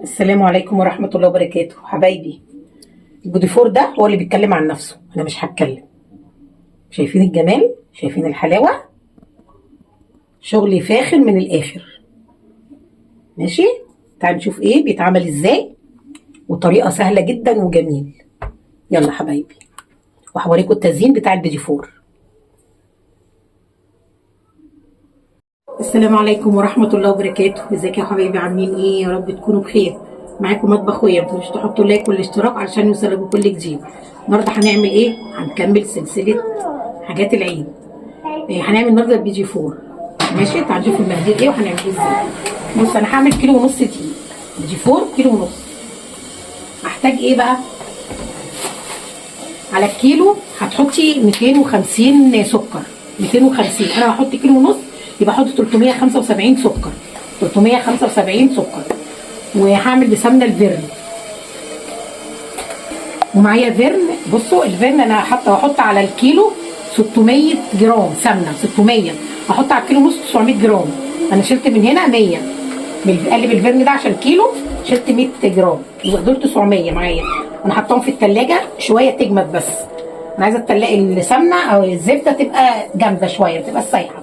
السلام عليكم ورحمة الله وبركاته حبايبي. البوديفور ده هو اللي بيتكلم عن نفسه، أنا مش هتكلم. شايفين الجمال؟ شايفين الحلاوة؟ شغل فاخر من الآخر. ماشي؟ تعالوا نشوف إيه بيتعمل إزاي، وطريقة سهلة جدا وجميل. يلا حبايبي، وهوريكم التزيين بتاع البوديفور. السلام عليكم ورحمة الله وبركاته. ازيك يا حبايبي، عاملين ايه؟ يا رب تكونوا بخير. معاكم مطبخ خويا، متنسوش تحطوا لايك والاشتراك علشان يوصلكم كل جديد. النهارده هنعمل ايه؟ هنكمل سلسلة حاجات العيد. هنعمل النهارده البيجي فور. ماشي؟ تعالوا نشوف المقادير ايه وهنعمله ازاي. بص، انا هعمل كيلو ونص دقيق. بيجي فور كيلو ونص. هحتاج ايه بقى؟ على الكيلو هتحطي 250 سكر. 250، انا هحط كيلو ونص يبقى احط 375 سكر. 375 سكر. وهعمل بسمنه الفيرن. ومعايا فيرن. بصوا الفيرن انا هحط على الكيلو 600 جرام سمنه. 600 هحط على الكيلو ونص 900 جرام. انا شلت من هنا 100 من قلب الفيرن ده عشان كيلو، شلت 100 جرام يبقى دول 900 معايا. انا حطاهم في التلاجة شويه تجمد، بس انا عايزه السمنه او الزبده تبقى جامده شويه، تبقى سايحه.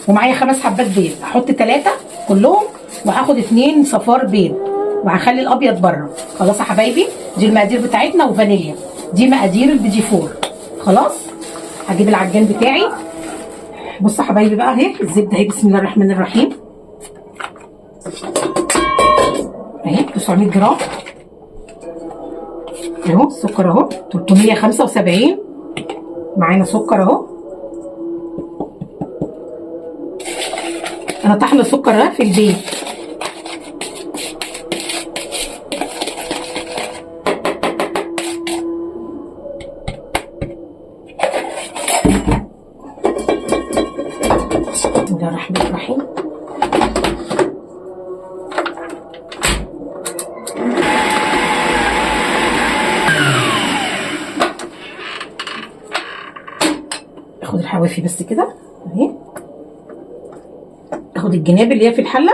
ومعايا 5 حبات بيض، هحط 3 كلهم، وهاخد 2 صفار بيض، وهخلي الابيض بره. خلاص يا حبايبي، دي المقادير بتاعتنا، وفانيليا. دي مقادير البيجي فور. خلاص، هجيب العجان بتاعي. بصوا يا حبايبي بقى اهي الزبده اهي، بسم الله الرحمن الرحيم. اهي 900 جرام اهو. السكر اهو 375. معانا سكر اهو. انا طحنه السكر ده في البيت. بسم الله الرحمن الرحيم. اخد الحوافي بس كده اهي. اخد الجناب اللي هي في الحله.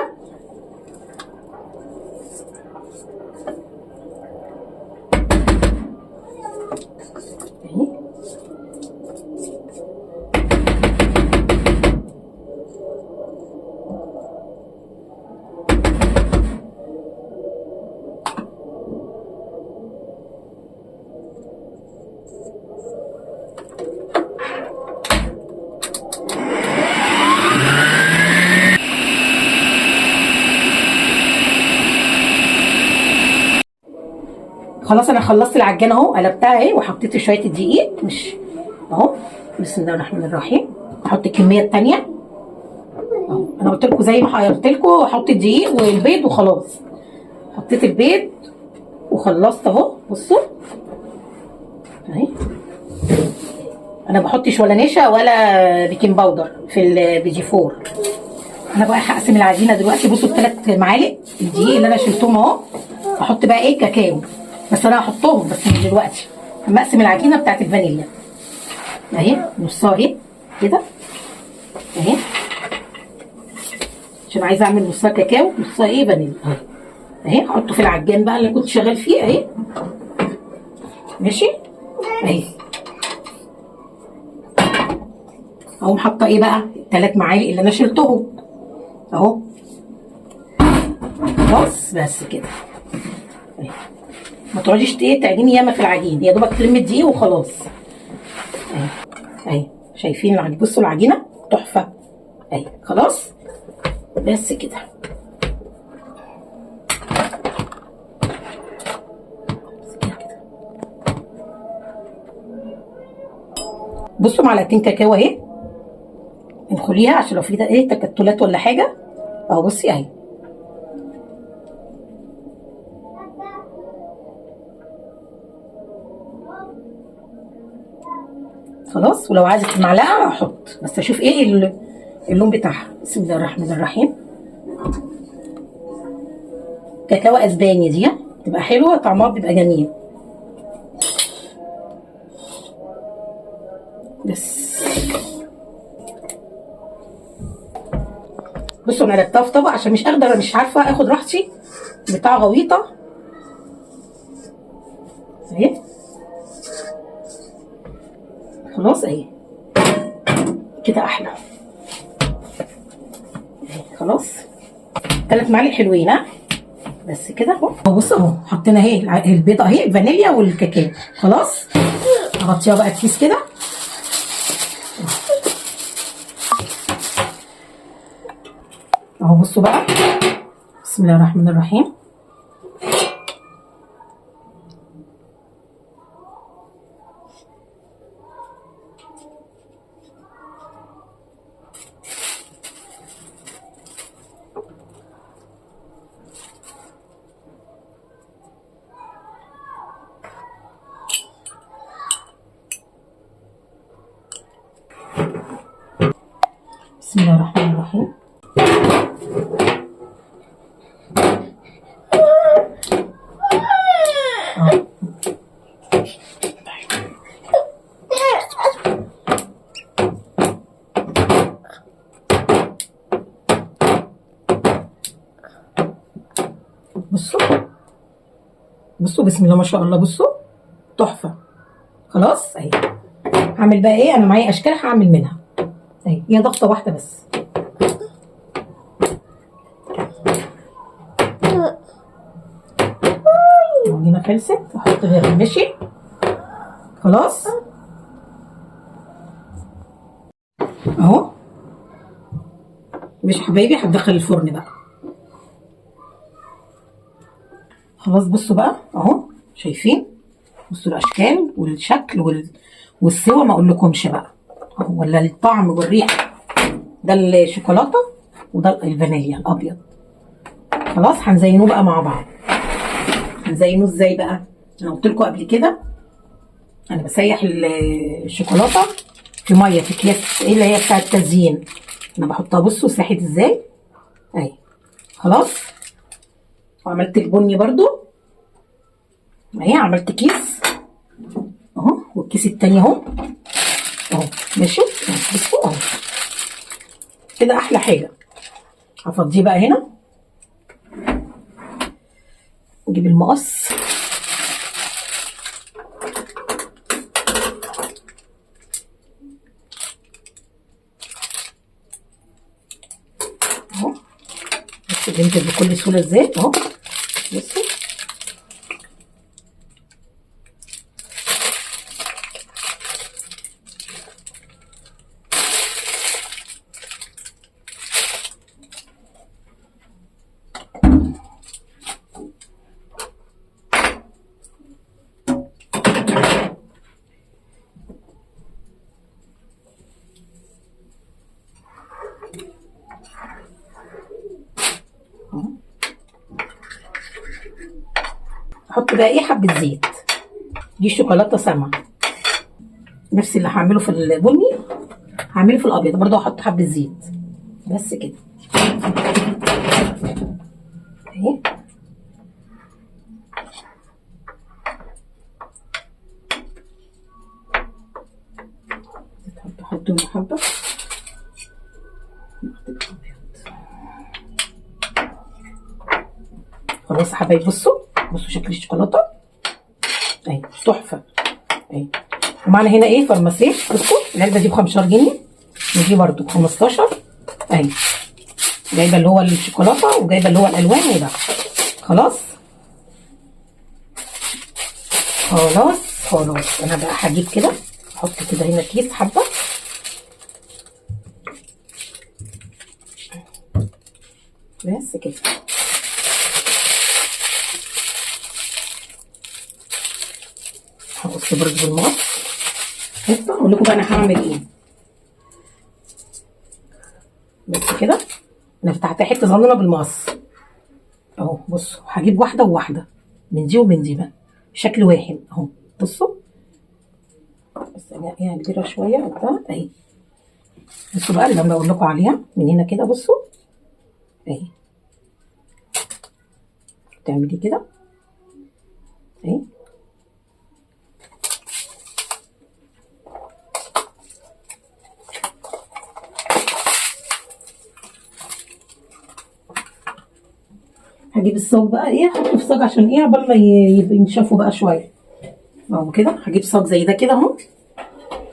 اهي. خلاص انا خلصت العجان اهو، قلبتها اهي وحطيت شويه الدقيق مش اهو. بسم الله الرحمن الرحيم. احط الكميه الثانيه اهو. انا قلت لكم زي ما قلت لكم حط الدقيق والبيض وخلاص. حطيت البيض وخلصت اهو. بصوا اهي. انا ما بحطش ولا نشا ولا بيكنج باودر في البيجي فور. انا بقى هقسم العجينه دلوقتي. بصوا ال3 معالق الدقيق اللي انا شلتهم اهو. احط بقى ايه؟ كاكاو. بس انا هحطهم بس مش دلوقتي. اما اقسم العجينه بتاعت الفانيليا اهي نصها اهي كده اهي، عشان عايزه اعمل نصها كاكاو نصها ايه فانيليا اهي. اهي هحطه في العجان بقى اللي كنت شغال فيه اهي. ماشي اهي. اقوم حاطه ايه بقى؟ ال3 معالق اللي انا شلتهم اهو. خلاص بس كده اهي. ما تقعديش تعجني ياما في العجين، يا دوبك تلمي الدقيق وخلاص اهي. اهي شايفين العجين؟ بصوا العجينه تحفه اهي. خلاص بس كده. بصوا معلقتين كاكاو اهي، انخليها عشان لو في ايه تكتلات ولا حاجه اهو. بصي اهي. خلاص، ولو عايزه المعلقه احط، بس اشوف ايه اللون بتاعها. بسم الله الرحمن الرحيم. كاكاو اسباني دي تبقى حلوه، طعمها بيبقى جميل. بس بصوا انا رتبتها في طبق عشان مش قادره، مش عارفه اخد راحتي بتاع غويطه اهي. خلاص اهي كده احلى اهي. خلاص 3 معالق حلوين ها. بس كده اهو. بص اهو حطينا اهي البيضه اهي الفانيليا والكاكاو. خلاص اغطيها بقى الكيس كده اهو. بصوا بقى، بسم الله الرحمن الرحيم. بسم الله الرحمن الرحيم. بصوا بصوا بسم الله ما شاء الله. بصوا تحفه. خلاص اهي. هعمل بقى ايه؟ انا معايا اشكال هعمل منها اهي. هي ضغطه واحده بس. هنا خلصت. احط غيرها ماشي. خلاص اهو. مش حبايبي هتدخل الفرن بقى. خلاص بصوا بقى اهو. شايفين؟ بصوا الاشكال والشكل والسوا ما اقولكمش بقى اهو. ولا الطعم والريحه. ده الشوكولاته وده الفانيليا الابيض. خلاص هنزينوه بقى مع بعض. هنزينوه ازاي بقى؟ انا قلت لكم قبل كده انا بسيح الشوكولاته في ميه في اكياس ايه اللي هي بتاعه التزيين. انا بحطها. بصوا ساحت ازاي اهي. خلاص. وعملت البني برضو اهي. عملت كيس اهو والكيس التاني اهو اهو ماشي. بصوا اهو كده احلى حاجه. هفضيه بقى هنا. نجيب المقص اهو. بصوا بينزل بكل سهوله ازاي اهو. بصوا احط بقى ايه؟ حبه زيت. دي شوكولاته سما. نفس اللي هعمله في البني هعمله في الابيض برضه. هحط حبه زيت بس كده اهي. حطوا حبه. خلاص يا حبايبي. بصوا شكل الشوكولاته اهي تحفه اهي. ومعنا هنا ايه؟ فرماسيه. بصوا العلبه دي ب 15 جنيه ودي برده ب 15 اهي. جايبه اللي هو الشوكولاته وجايبه اللي هو الالوان وده. خلاص خلاص. انا بقى هجيب كده احط كده هنا كيس حبه بس كده. هقص برضه بالمقص. بس اقول لكم بقى انا هعمل ايه. بس كده انا فتحت حته صغننه بالمقص اهو. بصوا هجيب واحده وواحده من دي ومن دي بقى بشكل واحد اهو. بصوا بس يعني كبيره شويه قدها اهي. بصوا بقى اللي انا بقول لكم عليها من هنا كده. بصوا اهي. تعملي كده اهي. هجيب الصاج بقى ايه، احطه في صاج عشان ايه، عقبال ما ينشفوا بقى شويه اهو كده. هجيب صاج زي ده كده اهو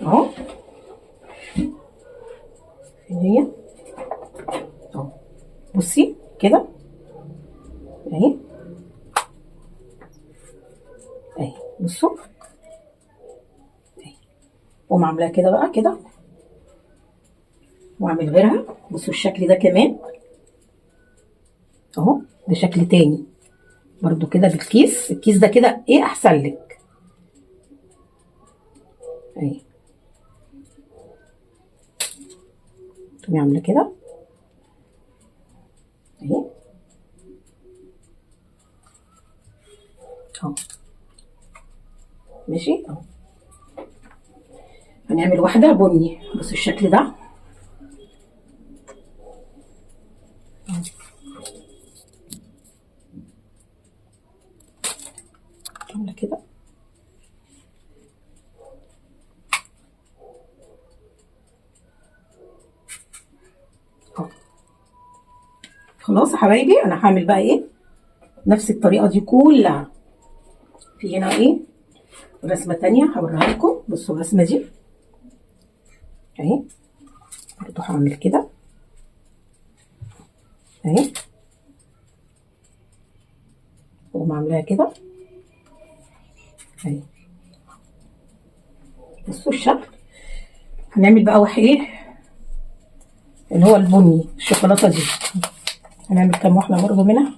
اهو، هي اهو بصي كده اهي اهي، بصوا اهي، واقوم عاملاها كده بقى كده، واعمل غيرها. بصوا الشكل ده كمان اهو، ده شكل تاني برضو كده بالكيس. الكيس ده كده ايه احسن لك اهي. تقومي عامله كده اهي اهو، ماشي اهو. هنعمل واحده بني، بصوا الشكل ده عامله كده اهو. خلاص يا حبايبي، انا هعمل بقى ايه نفس الطريقه دي كلها. في هنا ايه رسمه تانية هوريها لكم. بصوا الرسمه دي اهي، برضه هعمل كده اهي، واقوم عاملاها كده اهي. بصوا الشكل. هنعمل بقى واحد ايه اللي هو البني الشوكولاته دي، هنعمل كام واحده برضه منها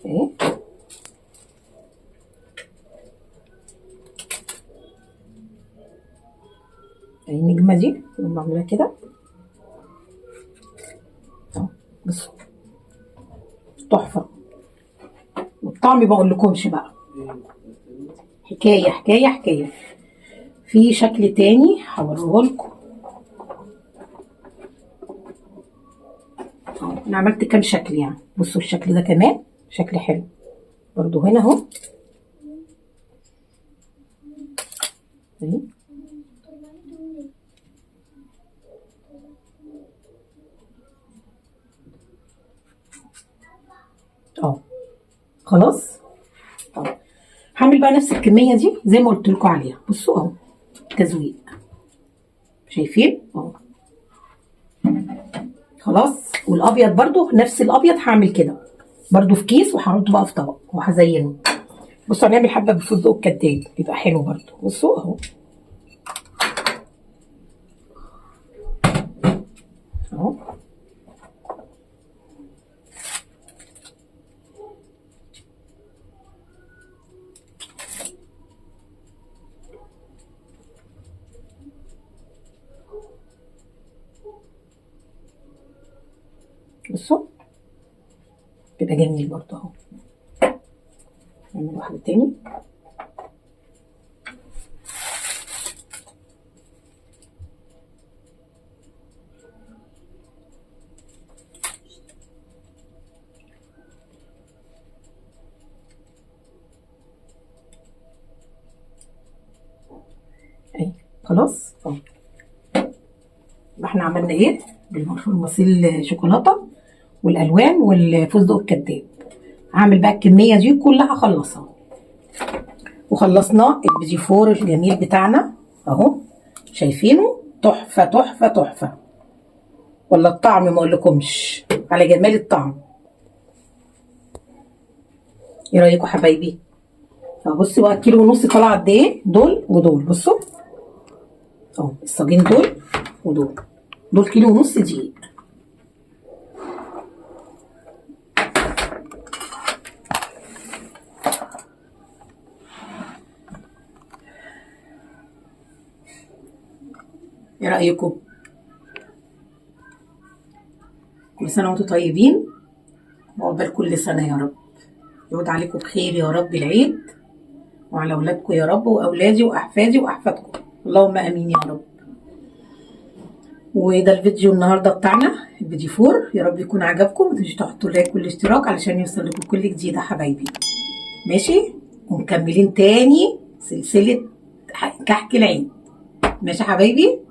اهي اهي. النجمه دي نقوم عاملاها كده اهو. بصوا تحفه، والطعم بقول لكمش بقى حكايه حكايه حكايه. في شكل تاني هوريه لكم اهو. انا عملت كام شكل يعني. بصوا الشكل ده كمان شكل حلو برضو هنا اهو اهي اهو. خلاص اهو. هعمل بقى نفس الكميه دي زي ما قلت لكم عليها. بصوا اهو تزويق، شايفين اهو. خلاص. والابيض برضو نفس الابيض هعمل كده برضو في كيس، وهحطه بقى في طبق وهزينه. بصوا هنعمل حبه بالفستق الكداب بيبقى حلو برضو. بصوا اهو اهو. بصوا بيبقى جميل برضو اهو. نعمل واحده تاني اهي. خلاص اهو. يبقى احنا عملنا ايه بالمصيل شوكولاته والالوان والفستق الكداب. هعمل بقى الكميه دي كلها اخلصها. وخلصنا البيجي فور الجميل بتاعنا اهو، شايفينه تحفه تحفه تحفه. ولا الطعم ما اقولكمش على جمال الطعم. ايه رايكم حبايبي؟ بصوا بقى كيلو ونص طالعه قد ايه، دول ودول. بصوا اهو الصاجين دول ودول، دول كيلو ونص دقيق. ايه رايكم؟ كل سنه وانتم طيبين، وعقبال كل سنه يا رب. يعود عليكم بخير يا رب العيد، وعلى اولادكم يا رب، واولادي واحفادي واحفادكم، اللهم امين يا رب. وده الفيديو النهارده بتاعنا الفيديو فور. يا رب يكون عجبكم. ما تنسوش تحطوا لايك والاشتراك علشان يوصل لكم كل جديد يا حبايبي. ماشي، ومكملين تاني سلسله كحك العيد. ماشي يا حبايبي.